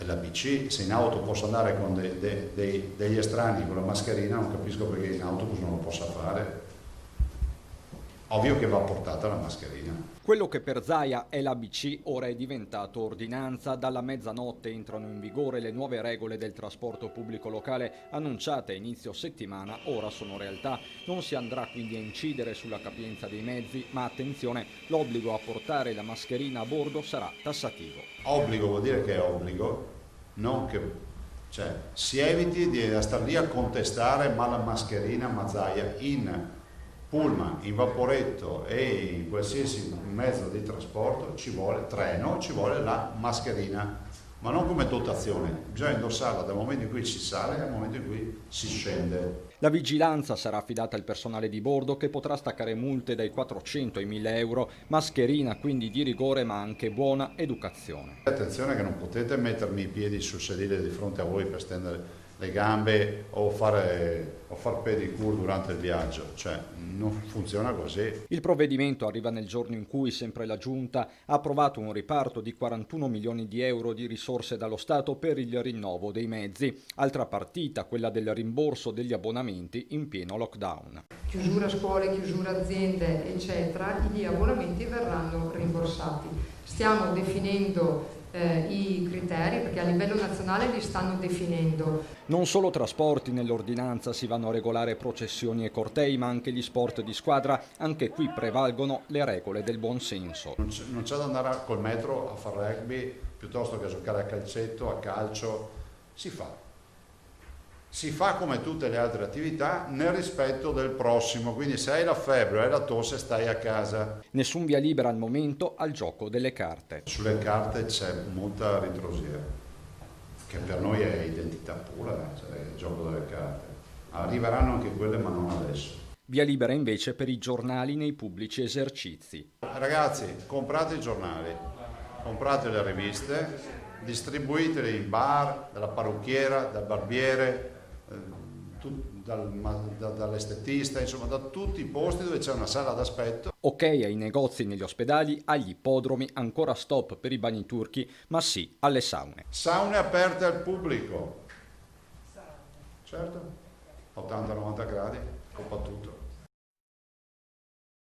è la BC. Se in auto posso andare con degli estranei con la mascherina, non capisco perché in autobus non lo possa fare. Ovvio che va portata la mascherina. Quello che per Zaia è l'ABC ora è diventato ordinanza. Dalla mezzanotte entrano in vigore le nuove regole del trasporto pubblico locale annunciate a inizio settimana, ora sono realtà. Non si andrà quindi a incidere sulla capienza dei mezzi, ma attenzione, l'obbligo a portare la mascherina a bordo sarà tassativo. Obbligo vuol dire che è obbligo, non che si eviti di stare lì a contestare ma la mascherina, ma Zaia in pullman, in vaporetto e in qualsiasi mezzo di trasporto ci vuole, treno, ci vuole la mascherina, ma non come dotazione, bisogna indossarla dal momento in cui si sale al momento in cui si scende. La vigilanza sarà affidata al personale di bordo che potrà staccare multe dai 400 ai 1000 euro, mascherina quindi di rigore ma anche buona educazione. Attenzione che non potete mettermi i piedi sul sedile di fronte a voi per stendere le gambe o far pedicure durante il viaggio, non funziona così. Il provvedimento arriva nel giorno in cui sempre la Giunta ha approvato un riparto di 41 milioni di euro di risorse dallo Stato per il rinnovo dei mezzi. Altra partita, quella del rimborso degli abbonamenti in pieno lockdown. Chiusura scuole, chiusura aziende, eccetera, gli abbonamenti verranno rimborsati. Stiamo definendo i criteri perché a livello nazionale li stanno definendo. Non solo trasporti, nell'ordinanza si vanno a regolare processioni e cortei, ma anche gli sport di squadra. Anche qui prevalgono le regole del buon senso. Non c'è da andare col metro a fare rugby piuttosto che a giocare a calcetto, a calcio. Si fa come tutte le altre attività nel rispetto del prossimo, quindi se hai la febbre o hai la tosse stai a casa. Nessun via libera al momento al gioco delle carte. Sulle carte c'è molta ritrosia, che per noi è identità pura, il gioco delle carte. Arriveranno anche quelle ma non adesso. Via libera invece per i giornali nei pubblici esercizi. Ragazzi, comprate i giornali, comprate le riviste, distribuitele in bar, dalla parrucchiera, dal barbiere, dall'estetista, insomma da tutti i posti dove c'è una sala d'aspetto. Ok ai negozi negli ospedali, agli ippodromi, ancora stop per i bagni turchi, ma sì alle saune. Saune aperte al pubblico, certo, 80-90 gradi, coppa tutto.